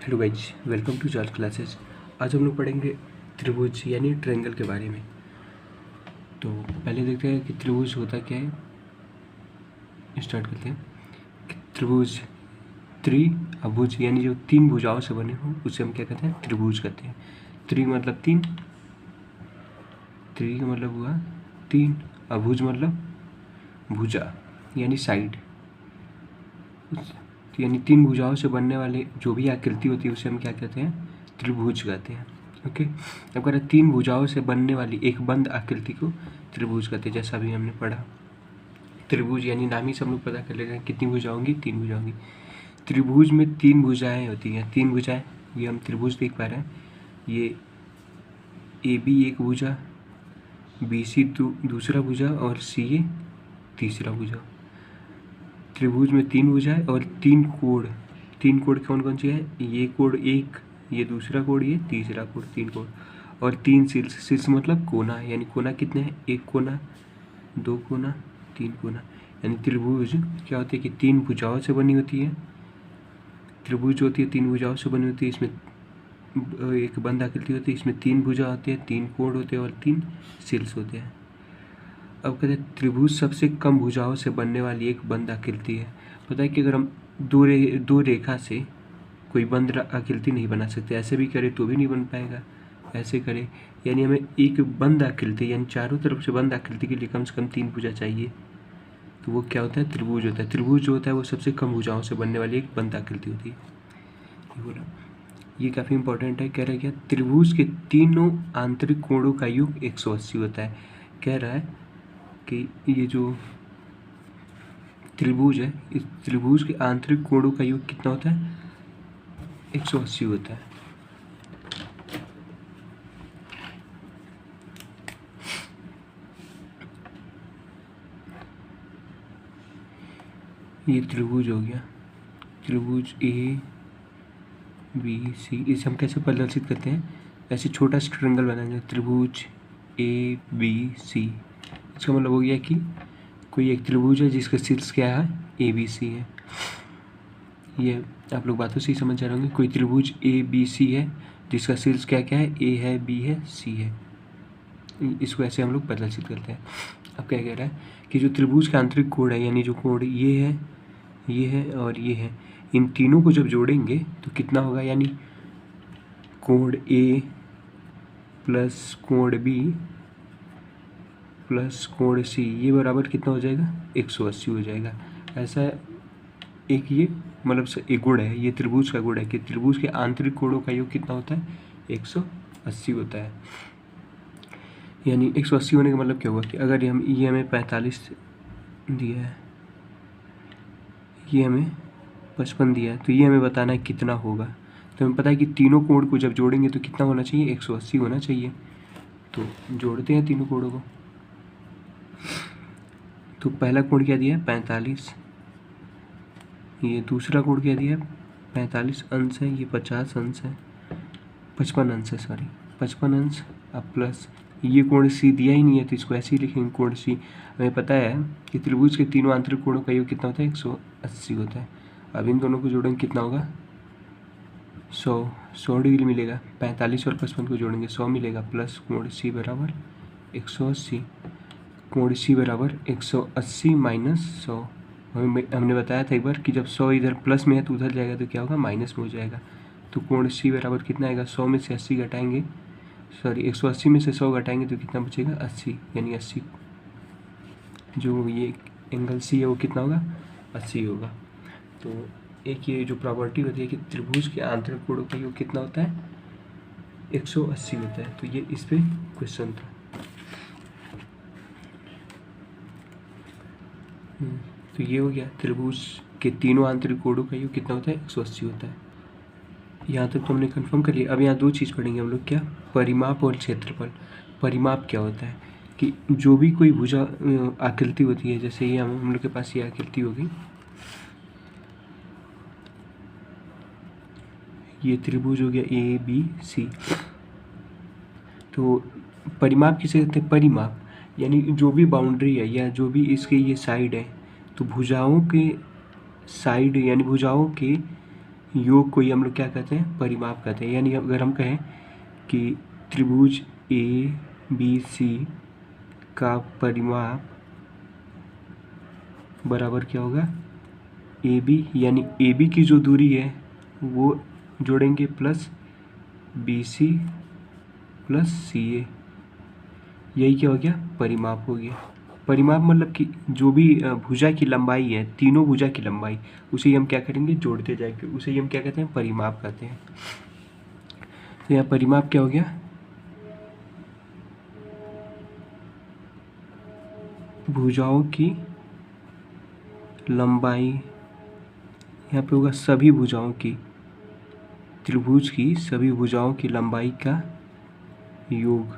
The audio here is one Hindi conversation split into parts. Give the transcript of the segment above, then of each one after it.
Hello guys, welcome to George classes. आज हम लोग पढ़ेंगे त्रिभुज यानी ट्रायंगल के बारे में। तो पहले देखते हैं कि त्रिभुज होता क्या है। स्टार्ट करते हैं कि त्रिभुज त्रिअभुज यानी जो तीन भुजाओं से बने हों उसे हम क्या कहते हैं, त्रिभुज कहते हैं। त्रि मतलब तीन, त्रि का मतलब हुआ तीन, अभुज मतलब भुजा यानी साइड, यानी तीन भुजाओं से बनने वाले जो भी आकृति होती है उसे हम क्या कहते हैं, त्रिभुज कहते हैं। ओके, अब कह रहे हैं तीन भुजाओं से बनने वाली एक बंद आकृति को त्रिभुज कहते हैं। जैसा भी हमने पढ़ा, त्रिभुज यानी नाम ही सब लोग पता कर ले रहे हैं कितनी भुजा होंगी, तीन भुजा होंगी। त्रिभुज में तीन भुजाएं होती हैं, तीन भुजाएं, ये हम त्रिभुज देख पा रहे हैं। ये ए बी एक भुजा, बी सी दूसरा भुजा और सी ए तीसरा भुजा। त्रिभुज में तीन भुजाएं और तीन कोण। तीन कोण कौन कौन से हैं? ये कोण एक, ये दूसरा कोण, ये तीसरा कोण, तीन कोण। और तीन शीर्ष, शीर्ष मतलब कोना, यानी कोना कितने हैं? एक कोना, दो कोना, तीन कोना। यानी त्रिभुज क्या होती है कि तीन भुजाओं से बनी होती है। त्रिभुज होती है तीन भुजाओं से बनी होती है। इसमें एक बंद आकृति होती है, इसमें तीन भुजा होती है, तीन कोण होते हैं और तीन शीर्ष होते हैं। अब कहते हैं त्रिभुज सबसे कम भुजाओं से बनने वाली एक बंद आकृति है। पता है कि अगर हम दो रेखा से कोई बंद आकृति नहीं बना सकते, ऐसे भी करें तो भी नहीं बन पाएगा, ऐसे करें, यानी हमें एक बंद आकृति यानी चारों तरफ से बंद आकृति के लिए कम से कम तीन भुजा चाहिए। तो वो क्या होता है? त्रिभुज होता है। त्रिभुज जो होता है वो सबसे कम भुजाओं से बनने वाली एक बंद आकृति होती है। ये बोला, ये काफ़ी इंपॉर्टेंट है। कह रहा है क्या? त्रिभुज के तीनों आंतरिक कोणों का योग 180 होता है। कह रहा है कि ये जो त्रिभुज है, इस त्रिभुज के आंतरिक कोणों का योग कितना होता है? 180 होता है। ये त्रिभुज हो गया, त्रिभुज ए बी सी। इसे हम कैसे प्रदर्शित करते हैं? ऐसे छोटा सा ट्रायंगल बनाएंगे, त्रिभुज ए बी सी। इसका मतलब हो गया कि कोई एक त्रिभुज है जिसका शीर्ष क्या है? ए बी सी है। ये आप लोग बातों से ही समझ जा रहे होंगे। कोई त्रिभुज ए बी सी है जिसका शीर्ष क्या क्या है? ए है, बी है, सी है। इसको ऐसे हम लोग प्रदर्शित करते हैं। अब क्या कह रहा है कि जो त्रिभुज का आंतरिक कोण है, यानी जो कोण ये है और ये है, इन तीनों को जब जोड़ेंगे तो कितना होगा? यानी कोण ए प्लस कोण बी प्लस कोण सी, ये बराबर कितना हो जाएगा? 180 हो जाएगा। ऐसा एक ये मतलब एक गुण है, ये त्रिभुज का गुण है कि त्रिभुज के आंतरिक कोणों का योग कितना होता है? 180 होता है। यानी 180 होने का मतलब क्या हुआ कि अगर ये हमें 45 दिया है, ये हमें 55 दिया है, तो ये हमें बताना है कितना होगा। तो हमें पता है कि तीनों कोण को जब जोड़ेंगे तो कितना होना चाहिए? 180 होना चाहिए। तो जोड़ते हैं तीनों कोणों को। तो पहला कोण क्या दिया है? 45। ये दूसरा कोण क्या दिया है? 45 अंश है, ये 50 अंश है, 55 अंश है, सॉरी 55 अंश। अब प्लस ये कोण सी दिया ही नहीं है तो इसको ऐसे ही लिखेंगे, कोण सी। हमें पता है कि त्रिभुज के तीनों आंतरिक कोणों का योग कितना होता है? 180 होता है। अब इन दोनों को जोड़ेंगे कितना होगा? 100 डिग्री मिलेगा। 45 और 55 को जोड़ेंगे 100 मिलेगा, प्लस कोण सी बराबर 180। कोण सी बराबर 180 माइनस 100। हमने बताया था एक बार कि जब 100 इधर प्लस में है तो उधर जाएगा तो क्या होगा? माइनस में हो जाएगा। तो कोण सी बराबर कितना आएगा? 100 में से 80 घटाएंगे, सॉरी 180 में से 100 घटाएंगे तो कितना बचेगा? 80। यानी 80 जो ये एंगल सी है वो कितना होगा? 80 होगा। तो एक ये जो प्रॉपर्टी होती है कि त्रिभुज के आंतरिक कोणों का योग कितना होता है? 180 होता है। तो ये इस पे क्वेश्चन था। तो ये हो गया, त्रिभुज के तीनों आंतरिक कोणों का योग कितना होता है? 180 होता है। यहाँ तक तो हमने कंफर्म कर लिया। अब यहाँ दो चीज़ पढ़ेंगे हम लोग, क्या? परिमाप और क्षेत्रफल। परिमाप क्या होता है कि जो भी कोई भुजा आकृति होती है, जैसे ये हम लोग के पास ये आकृति होगी, ये त्रिभुज हो गया ए बी सी। तो परिमाप किसे कहते हैं? परिमाप यानी जो भी बाउंड्री है या जो भी इसके ये साइड है, तो भुजाओं के साइड यानी भुजाओं के योग को ही हम लोग क्या कहते हैं, परिमाप कहते हैं। यानी अगर हम कहें कि त्रिभुज ए बी सी का परिमाप बराबर क्या होगा, ए बी, यानी ए बी की जो दूरी है वो जोड़ेंगे प्लस बी सी प्लस सी ए, यही क्या हो गया, परिमाप हो गया। परिमाप मतलब कि जो भी भुजा की लंबाई है, तीनों भुजा की लंबाई, उसे ही हम क्या करेंगे, जोड़ते जाएंगे, उसे ही हम क्या कहते हैं, परिमाप कहते हैं। तो यहाँ परिमाप क्या हो गया, भुजाओं की लंबाई, यहाँ पे होगा सभी भुजाओं की, त्रिभुज की सभी भुजाओं की लंबाई का योग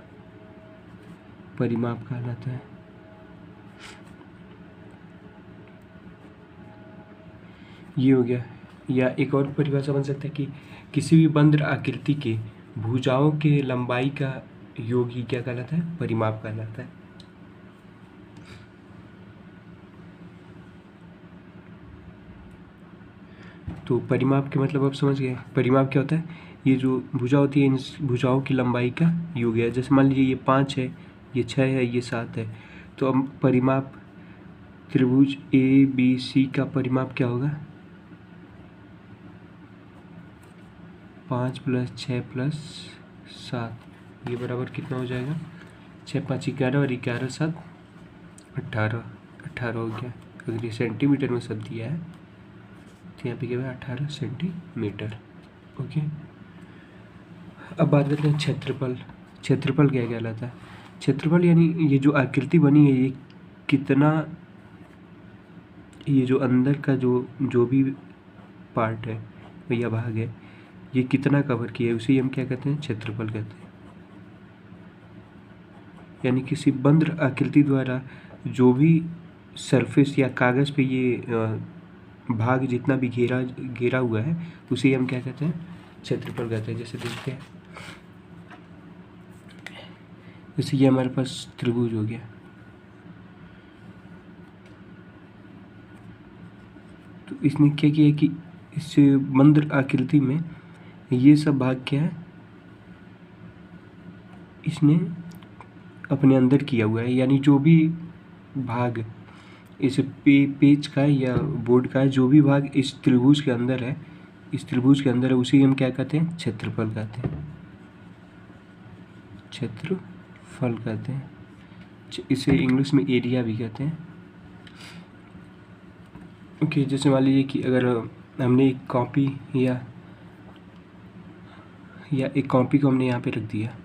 परिमाप कहलाता है। ये हो गया। या एक और परिभाषा बन सकता है कि किसी भी बंद आकृति के भुजाओं के लंबाई का योग ही क्या कहलाता है, परिमाप कहलाता है। तो परिमाप के मतलब आप समझ गए। परिमाप क्या होता है, ये जो भुजा होती है इन भुजाओं की लंबाई का योग है। जैसे मान लीजिए ये 5 है, ये 6 है, ये 7 है, तो अब परिमाप त्रिभुज ए बी सी का परिमाप क्या होगा, 5 + 6 + 7, ये बराबर कितना हो जाएगा, 6 × 5 = 11 और 11 × 7 = 18, 18 हो गया। अगर ये सेंटीमीटर में सब दिया है तो यहाँ पे क्या है, 18 सेंटीमीटर। ओके, अब बात करते हैं क्षेत्रफल। क्षेत्रफल क्या कहलाता है, क्षेत्रफल यानी ये जो आकृति बनी है ये कितना, ये जो अंदर का जो भी पार्ट है या भाग है, ये कितना कवर किया है, उसे हम क्या कहते हैं, क्षेत्रफल कहते हैं। यानी किसी बंद आकृति द्वारा जो भी सरफेस या कागज़ पे ये भाग जितना भी घेरा हुआ है, उसे हम क्या कहते हैं, क्षेत्रफल कहते हैं। जैसे देखते हैं, जैसे ये हमारे पास त्रिभुज हो गया, तो इसने क्या किया कि इस बंद आकृति में ये सब भाग क्या है, इसने अपने अंदर किया हुआ है। यानी जो भी भाग इस पेज का या बोर्ड का जो भी भाग इस त्रिभुज के अंदर है, इस त्रिभुज के अंदर है, उसे हम क्या कहते हैं, क्षेत्रफल कहते हैं। क्षेत्रफल कहते हैं, इसे इंग्लिश में एरिया भी कहते हैं। ओके, जैसे मान लीजिए कि अगर हमने एक कॉपी या एक कॉपी को हमने यहाँ पे रख दिया,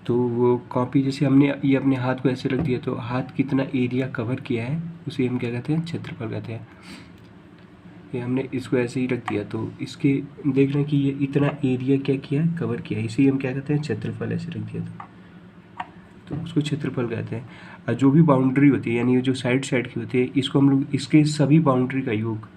तो वो कॉपी जैसे हमने ये अपने हाथ को ऐसे रख दिया, तो हाथ कितना एरिया कवर किया है उसे हम क्या कहते हैं, क्षेत्रफल कहते हैं। ये हमने इसको ऐसे ही रख दिया, तो इसके देख रहे हैं कि ये इतना एरिया क्या किया है, कवर किया है, इसे हम क्या कहते हैं, क्षेत्रफल। ऐसे रख दिया तो उसको क्षेत्रफल कहते हैं। और जो भी बाउंड्री होती है, यानी जो साइड की होती है, इसको हम लोग इसके सभी बाउंड्री का योग,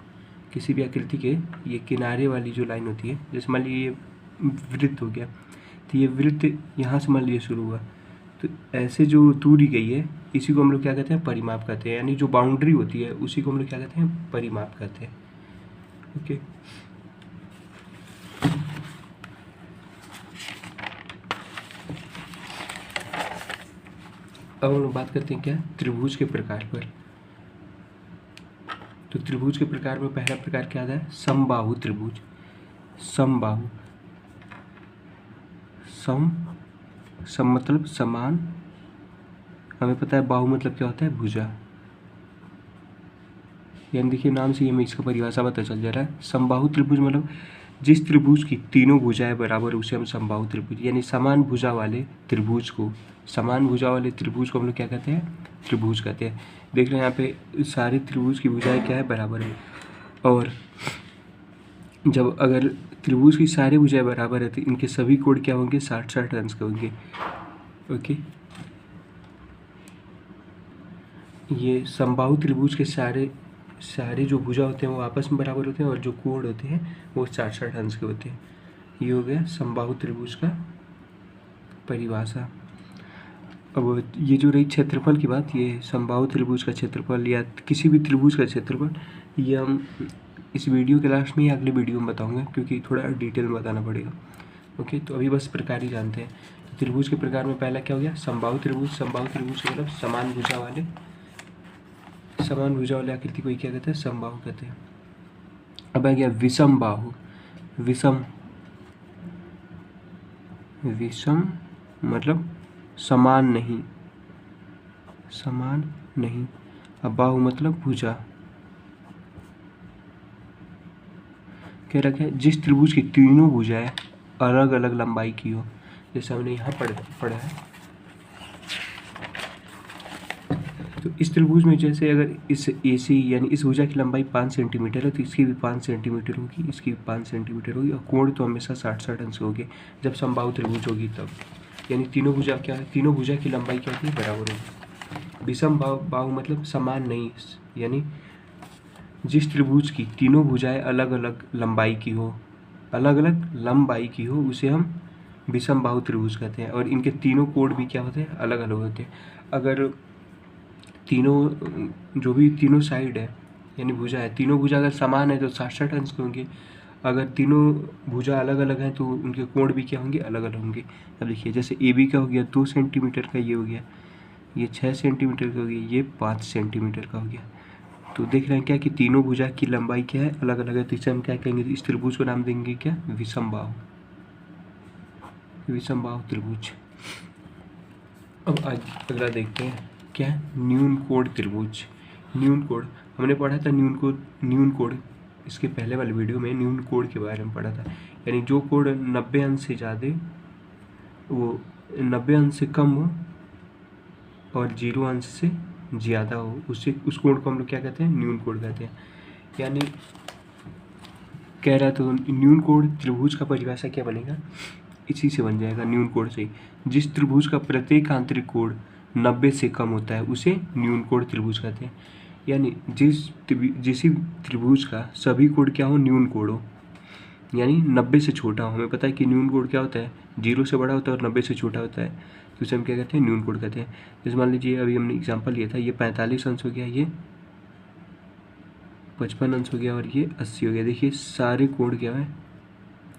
किसी भी आकृति के ये किनारे वाली जो लाइन होती है, जैसे मान लीजिए ये वृत्त हो गया, तो ये वृत्त यहाँ से मान लीजिए शुरू हुआ, तो ऐसे जो दूरी गई है इसी को हम लोग क्या कहते हैं, परिमाप कहते हैं। यानी जो बाउंड्री होती है उसी को हम लोग क्या कहते हैं, परिमाप कहते हैं। ओके, अब हम लोग बात करते हैं क्या, त्रिभुज के प्रकार पर। तो त्रिभुज के प्रकार में पहला प्रकार क्या आता है, समबाहु त्रिभुज। समबाहु, सम मतलब समान, हमें पता है बाहु मतलब क्या होता है, भुजा। यानी देखिए नाम से ही हमें इसका परिभाषा पता चल जा रहा है। समबाहु त्रिभुज मतलब जिस त्रिभुज की तीनों भुजाएं बराबर, उसे हम समबाहु त्रिभुज, यानी समान भुजा वाले त्रिभुज को, समान भुजा वाले त्रिभुज को हम लोग क्या कहते हैं, त्रिभुज कहते हैं। देख रहे हैं यहाँ पे सारे त्रिभुज की भुजाएं क्या है, बराबर है। और जब अगर त्रिभुज की सारी भुजाएं बराबर है तो इनके सभी कोण क्या होंगे, 60-60 अंश के होंगे। ओके, ये समबाहु त्रिभुज के सारे जो भुजा होते हैं वो आपस में बराबर होते हैं, और जो कोण होते हैं वो 60-60 अंश के होते हैं। ये हो गया समबाहु त्रिभुज का परिभाषा। अब ये जो रही क्षेत्रफल की बात, ये समबाहु त्रिभुज का क्षेत्रफल या किसी भी त्रिभुज का क्षेत्रफल, ये हम इस वीडियो के लास्ट में या अगले वीडियो में बताऊंगा, क्योंकि थोड़ा डिटेल में बताना पड़ेगा। ओके, तो अभी बस प्रकार ही जानते हैं। तो त्रिभुज के प्रकार में पहला क्या हो गया, समबाहु त्रिभुज। समबाहु त्रिभुज मतलब समान भुजा वाले आकृति को क्या कहते हैं, समबाहु कहते हैं। अब आ गया विषम बाहु। विषम मतलब समान नहीं। अब बाहु मतलब भुजा। कह रखा है जिस त्रिभुज की तीनों भुजाएं अलग अलग लंबाई की हो, जैसे हमने यहाँ पढ़ा है। तो इस त्रिभुज में जैसे अगर इस AC यानी इस भुजा की लंबाई 5 सेंटीमीटर है, तो इसकी भी 5 सेंटीमीटर होगी, इसकी भी 5 सेंटीमीटर होगी, और कोण तो हमेशा 60 अंश होगी जब समबाहु त्रिभुज होगी तब। यानी तीनों भुजा क्या है, तीनों भुजा की लंबाई क्या होती है, बराबर होगी। विषम बाहु मतलब समान नहीं, यानी जिस त्रिभुज की तीनों भुजाएं अलग अलग लंबाई की हो, उसे हम विषम बाहु त्रिभुज कहते हैं। और इनके तीनों कोण भी क्या होते हैं, अलग अलग होते हैं। अगर तीनों साइड है यानी भुजा है, तीनों भुजा अगर समान है तो 60 अंश के होंगे। अगर तीनों भुजा अलग अलग हैं तो उनके कोण भी क्या होंगे, अलग अलग होंगे। अब देखिए जैसे AB का हो गया 2 सेंटीमीटर का, ये हो गया, ये 6 सेंटीमीटर का हो गया, ये 5 सेंटीमीटर का हो गया। तो देख रहे हैं क्या कि तीनों भुजा की लंबाई क्या है, अलग अलग है। तो इसे हम क्या कहेंगे, इस त्रिभुज को नाम देंगे क्या, विषम बाहु त्रिभुज। अब अगला देखते हैं क्या है, न्यून कोण त्रिभुज। न्यून कोण हमने पढ़ा था, न्यून कोण इसके पहले वाले वीडियो में न्यून कोण के बारे में पढ़ा था। यानी जो कोण 90 अंश से ज़्यादा, वो 90 अंश से कम हो और 0 अंश से ज़्यादा हो, उस कोण को हम लोग क्या कहते हैं, न्यून कोण कहते हैं। यानी कह रहा तो न्यून कोण त्रिभुज का परिभाषा क्या बनेगा, इसी से बन जाएगा, न्यून कोण से। जिस त्रिभुज का प्रत्येक आंतरिक कोण 90 से कम होता है उसे न्यून कोण त्रिभुज कहते हैं। यानी जिस त्रिभुज का सभी कोण क्या हो, न्यून कोण हो, यानी 90 से छोटा हो। हमें पता है कि न्यून कोण क्या होता है, 0 से बड़ा होता है और 90 से छोटा होता है, तो उसे हम क्या कहते हैं, न्यून कोण कहते हैं। जैसे मान लीजिए अभी हमने एग्जाम्पल लिया था, ये 45 अंश हो गया, ये 55 अंश हो गया और ये 80 हो गया। देखिए सारे कोण क्या है,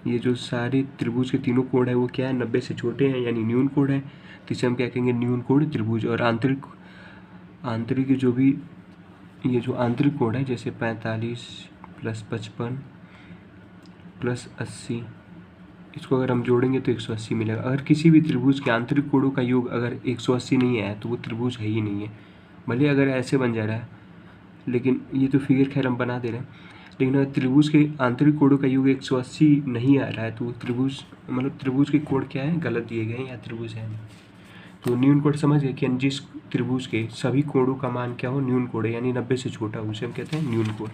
ये जो सारे त्रिभुज के तीनों कोण है वो क्या है, 90 से छोटे हैं, यानी न्यून कोण है। तो इसे हम क्या कहेंगे, न्यून कोण त्रिभुज। और आंतरिक जो भी ये जो आंतरिक कोण है, जैसे 45 + 55 + 80, इसको अगर हम जोड़ेंगे तो 180 मिलेगा। अगर किसी भी त्रिभुज के आंतरिक कोणों का योग अगर 180 नहीं है तो वो त्रिभुज है ही नहीं है। भले अगर ऐसे बन जा रहा है, लेकिन ये तो फिगर खैर हम बना दे रहे हैं, लेकिन अगर त्रिभुज के आंतरिक कोणों का योग 180 नहीं आ रहा है तो वो त्रिभुज मतलब त्रिभुज के कोण क्या है, गलत दिए गए हैं या त्रिभुज है नहीं। तो न्यून कोण समझ गए कि जिस त्रिभुज के सभी कोणों का मान क्या हो, न्यून कोण है, यानी 90 से छोटा हो, उसे हम कहते हैं न्यून कोण।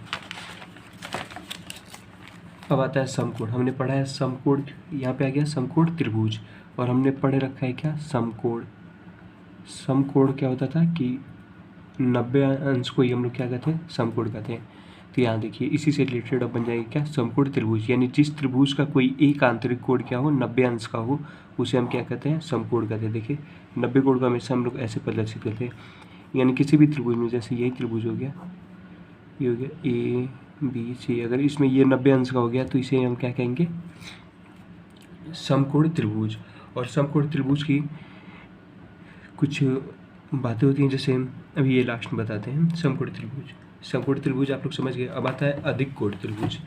अब आता है समकोण। हमने पढ़ा है समकोण, यहाँ पे आ गया समकोण त्रिभुज। और हमने पढ़ रखा है क्या, समकोण। समकोण क्या होता था कि 90 अंश को ही हम लोग क्या कहते हैं, समकोण कहते हैं। तो यहाँ देखिए इसी से रिलेटेड अब बन जाएगी क्या, समकोण त्रिभुज। यानी जिस त्रिभुज का कोई एक आंतरिक कोण क्या हो, 90 अंश का हो, उसे हम क्या कहते हैं, समकोण कहते हैं। देखिए 90 कोण को हमेशा हम लोग ऐसे प्रदर्शित करते हैं। यानी किसी भी त्रिभुज में, जैसे यही त्रिभुज हो गया, ये हो गया ABC, अगर इसमें ये 90 अंश का हो गया तो इसे हम क्या कहेंगे, समकोण त्रिभुज। और समकोण त्रिभुज की कुछ बातें होती हैं, जैसे अभी ये लास्ट में बताते हैं। समकोण त्रिभुज आप लोग समझ गए। अब आता है अधिक कोण त्रिभुज।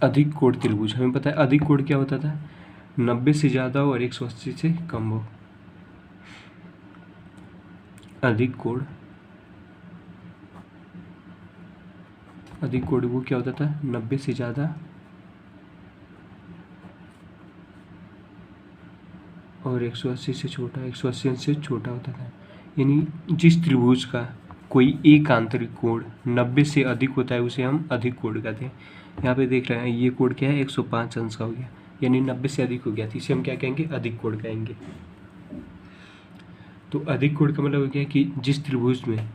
अधिक कोण त्रिभुज हमें पता है अधिक कोण क्या होता था, 90 से ज़्यादा हो और 180 से कम हो। अधिक कोण वो क्या होता था, 90 से ज़्यादा और 180 से छोटा, 180 से छोटा होता था। यानी जिस त्रिभुज का कोई एक आंतरिक कोण 90 से अधिक होता है उसे हम अधिक कोण कहते हैं। यहाँ पे देख रहे हैं ये कोण क्या है, 105 अंश का हो गया, यानी 90 से अधिक हो गया, तो इसे हम क्या कहेंगे, अधिक कोण कहेंगे। तो अधिक कोण का मतलब हो गया कि जिस त्रिभुज में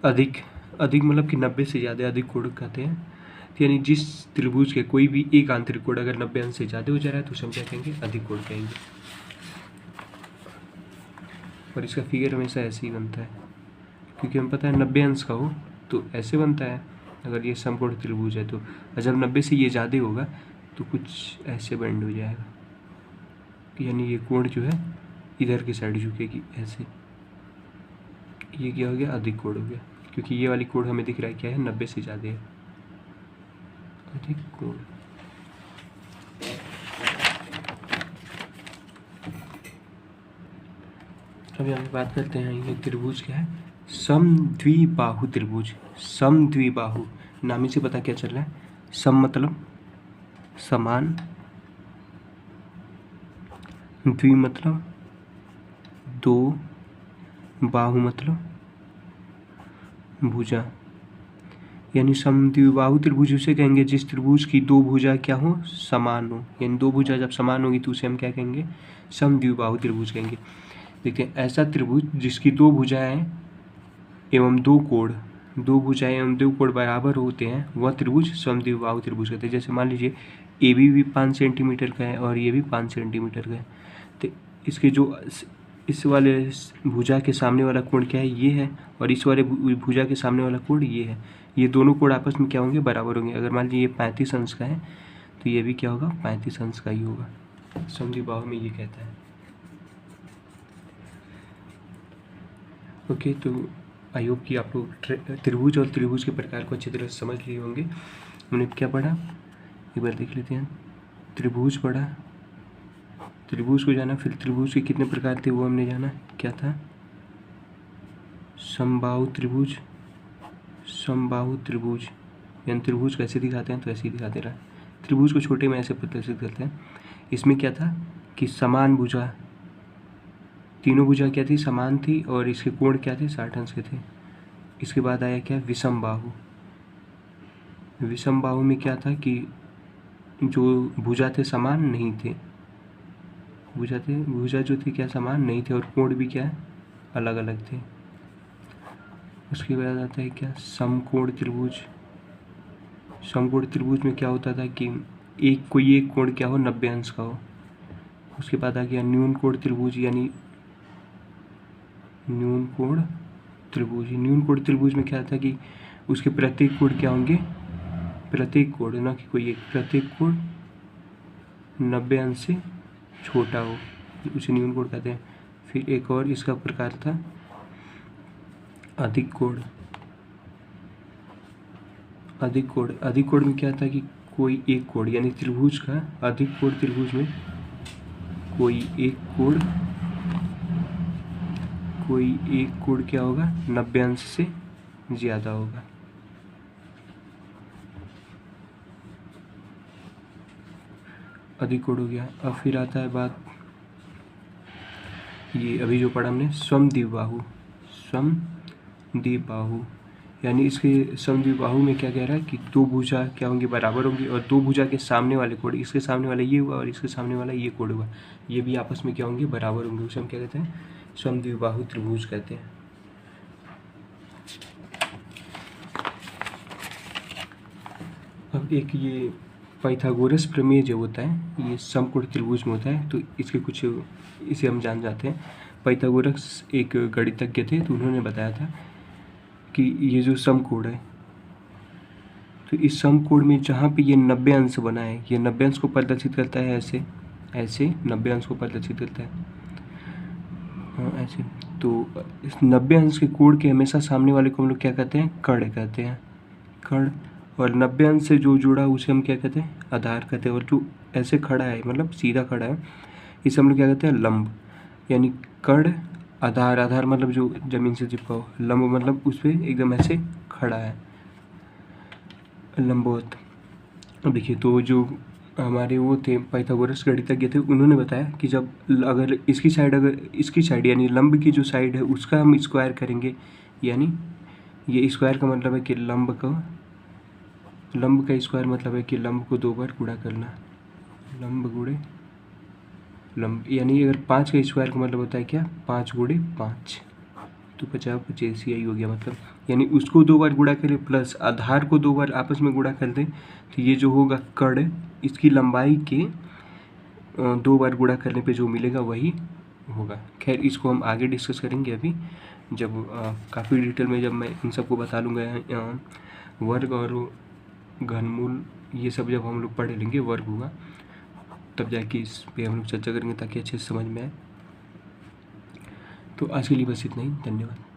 अधिक मतलब कि 90 से ज़्यादा अधिक कोण कहते हैं। तो यानी जिस त्रिभुज के कोई भी एक आंतरिक कोण अगर 90 अंश से ज़्यादा हो जा रहा है तो उसे हम क्या कहेंगे, अधिक कोण कहेंगे। और इसका फिगर हमेशा ऐसे ही बनता है, क्योंकि हम पता है 90 अंश का हो तो ऐसे बनता है अगर ये समकोण त्रिभुज है तो। और जब 90 से ये ज़्यादा होगा तो कुछ ऐसे बेंड हो जाएगा, यानी ये कोण जो है इधर की साइड झुकेगी ऐसे। ये क्या हो गया, अधिक कोण हो गया, क्योंकि ये वाली कोण हमें दिख रहा है क्या है, 90 से ज़्यादा है, अधिक कोण। अभी हम बात करते हैं ये त्रिभुज क्या है, समद्विबाहु त्रिभुज। समद्विबाहु नाम ही से पता क्या चल रहा है, सम मतलब समान, द्वि मतलब दो, बाहु मतलब भुजा, यानी समद्विबाहु त्रिभुज उसे कहेंगे जिस त्रिभुज की दो भुजा क्या हो, समान हो। यानी दो भुजा जब समान होगी तो उसे हम क्या कहेंगे, समद्विबाहु त्रिभुज कहेंगे। देखते हैं ऐसा त्रिभुज जिसकी दो भुजाएं एवं दो कोण, दो भुजाएं एवं दो कोण बराबर होते हैं, वह त्रिभुज समद्विबाहु त्रिभुज कहते हैं। जैसे मान लीजिए ए भी 5 सेंटीमीटर का है और ये भी 5 सेंटीमीटर का है, तो इसके जो इस वाले भुजा के सामने वाला कोण क्या है, ये है, और इस वाले भुजा के सामने वाला कोण ये है। ये दोनों कोण आपस में क्या होंगे, बराबर होंगे। अगर मान लीजिए ये 35 अंश का है तो ये भी क्या होगा, 35 अंश का ही होगा। समद्विबाहु में ये कहता है। ओके, तो आई होप कि आप लोग त्रिभुज और त्रिभुज के प्रकार को अच्छी तरह से समझ लिए होंगे। हमने क्या पढ़ा, एक बार देख लेते हैं। त्रिभुज पढ़ा, त्रिभुज को जाना, फिर त्रिभुज के कितने प्रकार थे वो हमने जाना, क्या था, समबाहु त्रिभुज। समबाहु त्रिभुज यानी त्रिभुज कैसे दिखाते हैं, तो ऐसे ही दिखाते रहा। त्रिभुज को छोटे में ऐसे प्रदर्शित करते हैं। इसमें क्या था कि समान भुजा, तीनों भुजा क्या थी, समान थी, और इसके कोण क्या थे, 60 अंश के थे। इसके बाद आया क्या, विषम बाहु। विषम बाहु में क्या था कि जो भुजा थे समान नहीं थे, भुजा जो थी क्या, समान नहीं थे, और कोण भी क्या अलग अलग थे। उसके बाद आता है क्या, समकोण त्रिभुज। समकोण त्रिभुज में क्या होता था कि कोई एक कोण क्या हो, 90 अंश का हो। उसके बाद आ गया न्यून कोण त्रिभुज, यानी न्यून कोण त्रिभुज। न्यून कोण त्रिभुज में क्या था कि उसके प्रत्येक कोण क्या होंगे, प्रत्येक कोण, ना कि कोई एक, प्रत्येक कोण 90 अंश से छोटा हो, उसे न्यून कोण कहते हैं। फिर एक और इसका प्रकार था अधिक कोण। अधिक कोण, अधिक कोण में क्या था कि कोई एक कोण, यानी त्रिभुज का अधिक कोण त्रिभुज में कोई एक कोण क्या होगा, 90 अंश से ज़्यादा होगा। अधिक कोण हो गया। अब फिर आता है बात, ये अभी जो पढ़ा हमने, समद्विबाहु। समद्विबाहु यानी इसके समद्विबाहु में क्या कह रहा है कि दो भुजा क्या होंगी, बराबर होंगी, और दो भुजा के सामने वाले कोण, इसके सामने वाला ये हुआ और इसके सामने वाला ये कोण हुआ, ये भी आपस में क्या होंगे, बराबर होंगे। उसे हम क्या कहते हैं, समद्विबाहु त्रिभुज कहते हैं। अब एक ये पाइथागोरस प्रमेय जो होता है, ये समकोण त्रिभुज में होता है, तो इसके कुछ, इसे हम जान जाते हैं। पाइथागोरस एक गणितज्ञ थे, तो उन्होंने बताया था कि ये जो समकोण है, तो इस समकोण में जहाँ पे ये 90 अंश बना है, ये 90 अंश को प्रदर्शित करता है, ऐसे ऐसे 90 अंश को प्रदर्शित करता है, हाँ ऐसे। तो इस 90 अंश के कोण के हमेशा सामने वाले को हम लोग क्या कहते हैं, कर्ण कहते हैं, कर्ण। और 90 अंश से जो जुड़ा उसे हम क्या कहते हैं, आधार कहते हैं। और जो ऐसे खड़ा है, मतलब सीधा खड़ा है, इसे हम लोग क्या कहते हैं, लंब। यानी कर्ण, आधार, आधार मतलब जो जमीन से चिपका हो, लंब मतलब उस पर एकदम ऐसे खड़ा है, लंबवत। अब देखिए, तो जो हमारे वो थे पाइथागोरस गणितज्ञ थे, उन्होंने बताया कि जब अगर इसकी साइड यानी लंब की जो साइड है उसका हम स्क्वायर करेंगे, यानी ये स्क्वायर का मतलब है कि लंब का स्क्वायर मतलब है कि लंब को 2 बार गुणा करना, लंब गुणे लंब, यानी अगर 5 का स्क्वायर का मतलब होता है क्या, 5 गुणे 5, तो 50 यही हो गया मतलब। यानी उसको 2 बार गुणा करें प्लस आधार को 2 बार आपस में गुणा कर दें, तो ये जो होगा कर्ण, इसकी लंबाई के 2 बार गुणा करने पे जो मिलेगा वही होगा। खैर, इसको हम आगे डिस्कस करेंगे, अभी जब काफ़ी डिटेल में जब मैं इन सबको बता लूँगा, वर्ग और घनमूल ये सब जब हम लोग पढ़ लेंगे, वर्ग हुआ, तब जाके इस पे हम लोग चर्चा करेंगे ताकि अच्छे से समझ में आए। तो आज के लिए बस इतना ही, धन्यवाद।